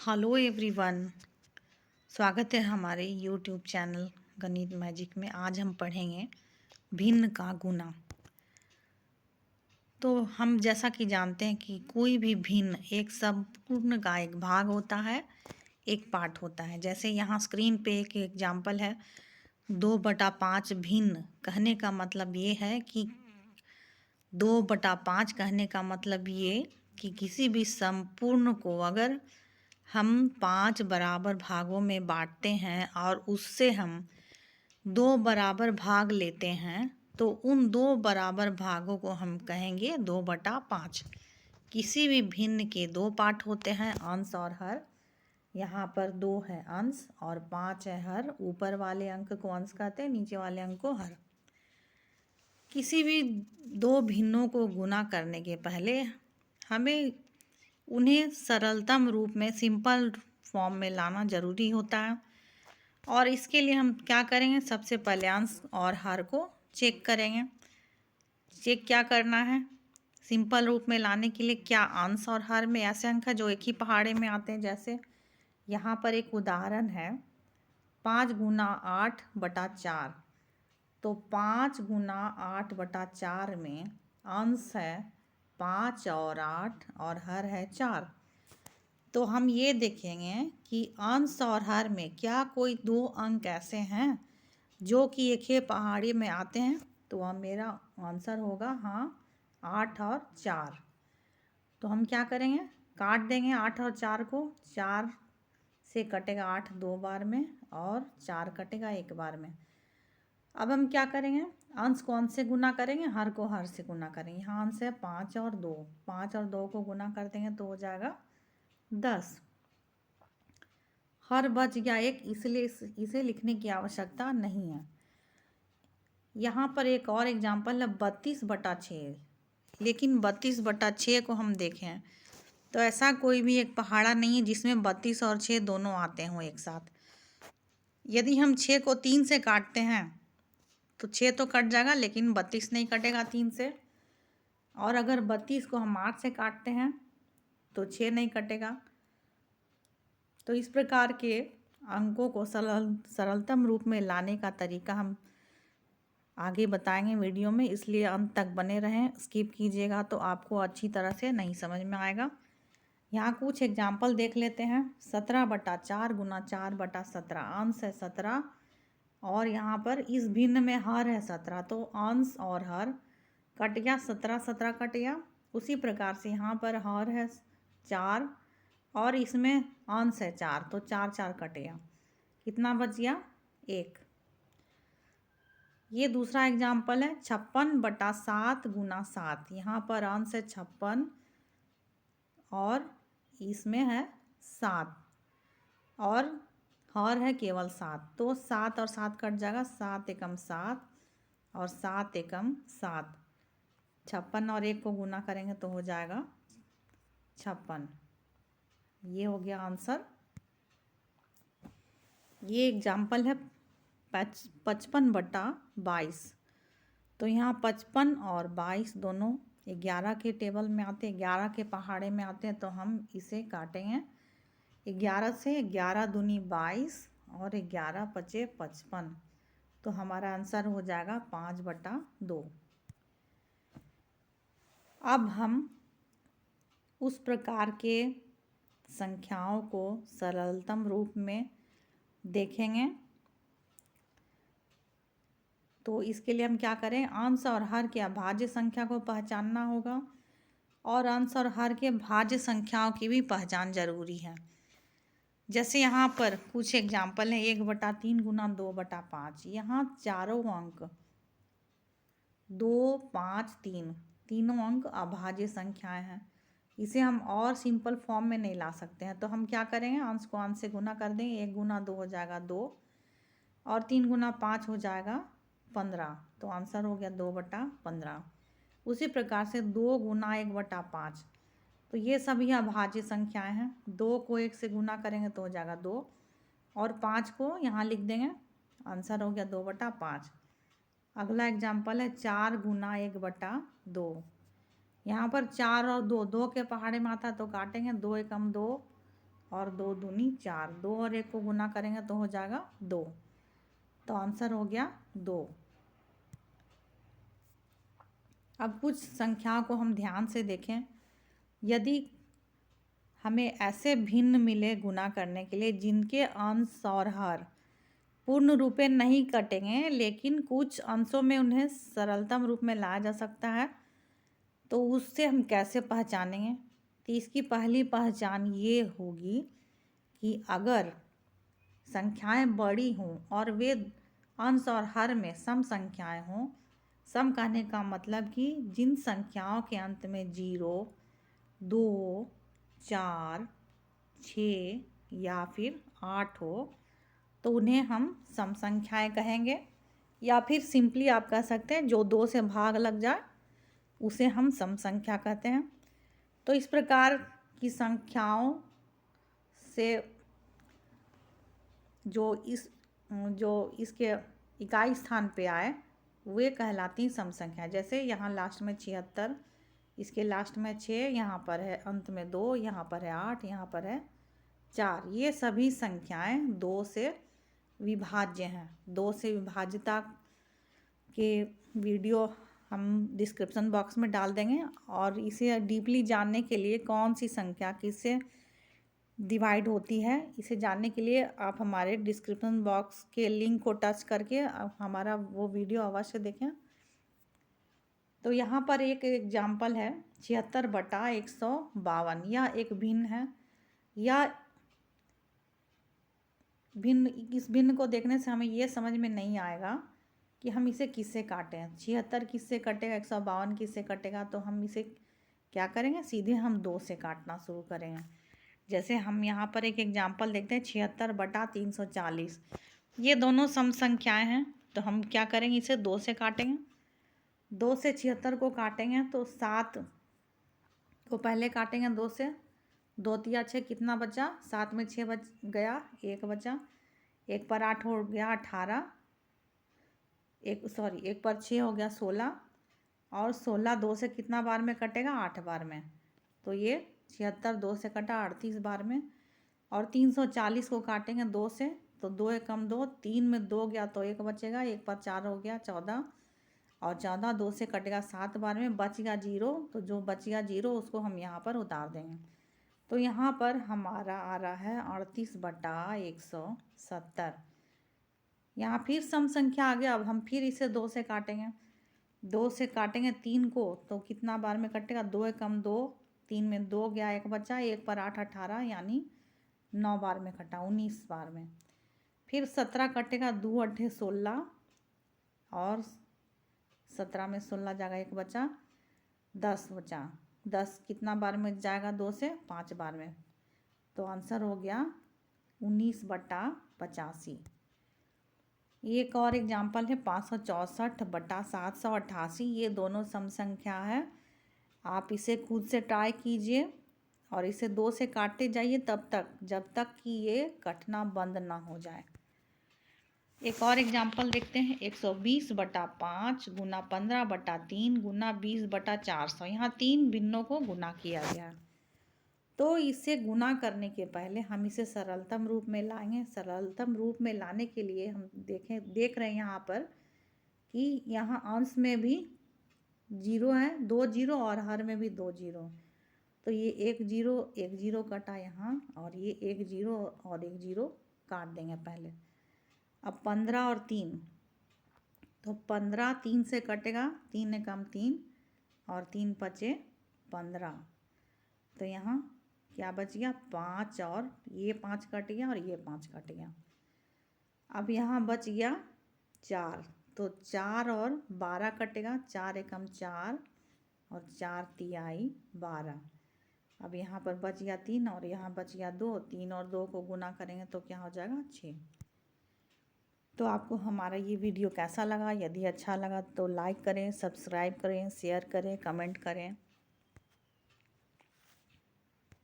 Hello everyone. स्वागत है हमारे यूट्यूब चैनल गणित मैजिक में। आज हम पढ़ेंगे भिन्न का गुना। तो हम जैसा कि जानते हैं कि कोई भी भिन्न एक संपूर्ण का एक भाग होता है, एक पार्ट होता है। जैसे यहाँ स्क्रीन पे एक एग्जाम्पल है 2/5 भिन्न। कहने का मतलब ये है कि 2/5 कहने का मतलब ये कि किसी भी संपूर्ण को अगर हम 5 बराबर भागों में बांटते हैं और उससे हम 2 बराबर भाग लेते हैं तो उन 2 बराबर भागों को हम कहेंगे 2/5। किसी भी भिन्न के 2 पार्ट होते हैं, अंश और हर। यहाँ पर 2 है अंश और 5 है हर। ऊपर वाले अंक को अंश कहते हैं, नीचे वाले अंक को हर। किसी भी 2 भिन्नों को गुना करने के पहले हमें उन्हें सरलतम रूप में, सिंपल फॉर्म में लाना ज़रूरी होता है। और इसके लिए हम क्या करेंगे, सबसे पहले अंश और हर को चेक करेंगे। चेक क्या करना है, सिंपल रूप में लाने के लिए क्या अंश और हर में ऐसे अंक है जो एक ही पहाड़े में आते हैं। जैसे यहाँ पर एक उदाहरण है 5 गुना 8/4। तो 5 गुना 8/4 में अंश है 5 और 8 और हर है 4। तो हम ये देखेंगे कि अंश और हर में क्या कोई 2 अंक ऐसे हैं जो कि एक ही पहाड़ी में आते हैं। तो वह मेरा आंसर होगा हाँ, 8 और 4। तो हम क्या करेंगे, काट देंगे 8 और 4 को। 4 से कटेगा 8 2 बार में और 4 कटेगा 1 बार में। अब हम क्या करेंगे, अंश को अंश से गुना करेंगे, हर को हर से गुना करेंगे। यहाँ अंश है 5 और 2। 5 और 2 को गुना कर देंगे तो हो जाएगा 10। हर बच गया 1, इसलिए इसे लिखने की आवश्यकता नहीं है। यहाँ पर एक और एग्जाम्पल है 32/6। लेकिन 32/6 को हम देखें तो ऐसा कोई भी एक पहाड़ा नहीं है जिसमें 32 और 6 दोनों आते हों एक साथ। यदि हम 6 को 3 से काटते हैं तो 6 तो कट जाएगा, लेकिन 32 नहीं कटेगा 3 से। और अगर 32 को हम 8 से काटते हैं तो 6 नहीं कटेगा। तो इस प्रकार के अंकों को सरलतम रूप में लाने का तरीका हम आगे बताएंगे वीडियो में, इसलिए अंत तक बने रहें। स्किप कीजिएगा तो आपको अच्छी तरह से नहीं समझ में आएगा। यहाँ कुछ एग्जाम्पल देख लेते हैं। 17/4 गुना 4/17। अंश है 17 और यहाँ पर इस भिन्न में हर है 17। तो अंश और हर कट गया, 17 17 कट गया। उसी प्रकार से यहाँ पर हर है 4 और इसमें अंश है 4, तो 4 4 कट गया। कितना बच गया, 1। ये दूसरा एग्जाम्पल है 56/7 गुना 7। यहाँ पर अंश है 56 और इसमें है 7 और हर है केवल 7। तो 7 और 7 कट जाएगा, 7 एकम 7 और 7 एकम 7। 56 और 1 को गुना करेंगे तो हो जाएगा 56। ये हो गया आंसर। ये एग्जाम्पल है 55/22। तो यहाँ 55 और 22 दोनों 11 के टेबल में आते हैं, 11 के पहाड़े में आते हैं। तो हम इसे काटेंगे 11 से। 11 दूनी 22 और 11 पचे 55। तो हमारा आंसर हो जाएगा 5/2। अब हम उस प्रकार के संख्याओं को सरलतम रूप में देखेंगे। तो इसके लिए हम क्या करें, अंश और हर के अभाज्य संख्या को पहचानना होगा और अंश और हर के भाज्य संख्याओं की भी पहचान जरूरी है। जैसे यहाँ पर कुछ एग्जाम्पल है 1/3 गुना 2/5। यहाँ चारों अंक 2 5 3 तीनों अंक अभाज्य संख्याएं हैं। इसे हम और सिंपल फॉर्म में नहीं ला सकते हैं। तो हम क्या करेंगे, अंश को अंश से गुना कर देंगे। 1 गुना 2 हो जाएगा 2 और 3 गुना 5 हो जाएगा 15। तो आंसर हो गया 2/15। उसी प्रकार से 2 गुना 1/5। तो ये सभी अभाज्य संख्याएं हैं। 2 को 1 से गुना करेंगे तो हो जाएगा 2 और 5 को यहाँ लिख देंगे। आंसर हो गया 2/5। अगला एग्जाम्पल है 4 गुना 1/2। यहाँ पर 4 और 2 के पहाड़े में आता है तो काटेंगे। 2 एकम 2 और 2 दूनी 4, 2 और 1 को गुना करेंगे तो हो जाएगा 2। तो आंसर हो गया 2। अब कुछ संख्याओं को हम ध्यान से देखें। यदि हमें ऐसे भिन्न मिले गुना करने के लिए जिनके अंश और हर पूर्ण रूपे नहीं कटेंगे, लेकिन कुछ अंशों में उन्हें सरलतम रूप में लाया जा सकता है, तो उससे हम कैसे पहचानेंगे? तो इसकी पहली पहचान ये होगी कि अगर संख्याएं बड़ी हों और वे अंश और हर में सम संख्याएं हों। सम कहने का मतलब कि जिन संख्याओं के अंत में 0, 2, 4, 6 या फिर 8 हो, तो उन्हें हम सम संख्याएं कहेंगे। या फिर सिंपली आप कह सकते हैं जो 2 से भाग लग जाए उसे हम सम संख्या कहते हैं। तो इस प्रकार की संख्याओं से जो इसके इकाई स्थान पे आए वे कहलाती सम संख्या। जैसे यहाँ लास्ट में 76, इसके लास्ट में 6, यहाँ पर है अंत में 2, यहाँ पर है 8, यहाँ पर है 4। ये सभी संख्याएं 2 से विभाज्य हैं। 2 से विभाज्यता के वीडियो हम डिस्क्रिप्शन बॉक्स में डाल देंगे। और इसे डीपली जानने के लिए कौन सी संख्या किससे डिवाइड होती है, इसे जानने के लिए आप हमारे डिस्क्रिप्शन बॉक्स के लिंक को टच करके हमारा वो वीडियो अवश्य देखें। तो यहाँ पर एक एग्जाम्पल है 76/152। यह एक भिन्न है। या इस भिन्न को देखने से हमें ये समझ में नहीं आएगा कि हम इसे किससे काटें। 76 किससे कटेगा, 152 किससे कटेगा। तो हम इसे क्या करेंगे, सीधे हम 2 से काटना शुरू करेंगे। जैसे हम यहाँ पर एक एग्जाम्पल देखते हैं 76/340। ये दोनों सम संख्याएं हैं, तो हम क्या करेंगे, इसे 2 से काटेंगे। 2 से 76 को काटेंगे तो 7 को पहले काटेंगे 2 से। 2 तिया 6 कितना बचा, 7 में 6 बच गया, 1 बचा। 1 पर 8 हो गया 18, 1 पर 6 हो गया 16। और 16 2 से कितना बार में कटेगा, 8 बार में। तो ये 76 2 से कटा 38 बार में। और 340 को काटेंगे 2 से, तो 2 एक कम 2, 3 में 2 गया तो 1 बचेगा। 1 पर 4 हो गया 14। और 14 2 से कटेगा 7 बार में, बच गया 0। तो जो बच गया 0 उसको हम यहाँ पर उतार देंगे। तो यहाँ पर हमारा आ रहा है 38/170। यहाँ फिर सम संख्या आ गया। अब हम फिर इसे 2 से काटेंगे। 2 से काटेंगे 3 को, तो कितना बार में कटेगा, 2 एक कम 2, 3 में 2 गया 1 बचा। 1 पर 8 18, यानी 9 बार में कटा, 19 बार में। फिर 17 कटेगा, 2 8 16। और 17 में 16 जाएगा 1 बचा, 10 बचा। 10 कितना बार में जाएगा, 2 से 5 बार में। तो आंसर हो गया 19/85। एक और एग्जाम्पल है 564/788। ये दोनों सम संख्या है। आप इसे खुद से ट्राई कीजिए और इसे 2 से काटते जाइए तब तक जब तक कि ये कटना बंद ना हो जाए। एक और एग्जाम्पल देखते हैं 120/5 गुना 15/3 गुना 20/400। यहाँ 3 भिन्नों को गुना किया गया। तो इसे गुना करने के पहले हम इसे सरलतम रूप में लाएंगे। सरलतम रूप में लाने के लिए हम देख रहे हैं यहाँ पर कि यहाँ अंश में भी 0 है, 2 0, और हर में भी 2 0। तो ये 1 0 कटा यहाँ, और ये 1 0 और 1 0 काट देंगे पहले। अब 15 और 3, तो 15 3 से कटेगा, 3 एकम 3 और 3 पचे 15। तो यहाँ क्या बच गया, 5, और ये 5 कट गया और ये 5 कट गया। अब यहाँ बच गया 4, तो 4 और 12 कटेगा, 4 एकम 4 और 4 तिहाई 12। अब यहाँ पर बच गया 3 और यहाँ बच गया 2। 3 और 2 को गुना करेंगे तो क्या हो जाएगा, 6। तो आपको हमारा ये वीडियो कैसा लगा? यदि अच्छा लगा तो लाइक करें, सब्सक्राइब करें, शेयर करें, कमेंट करें।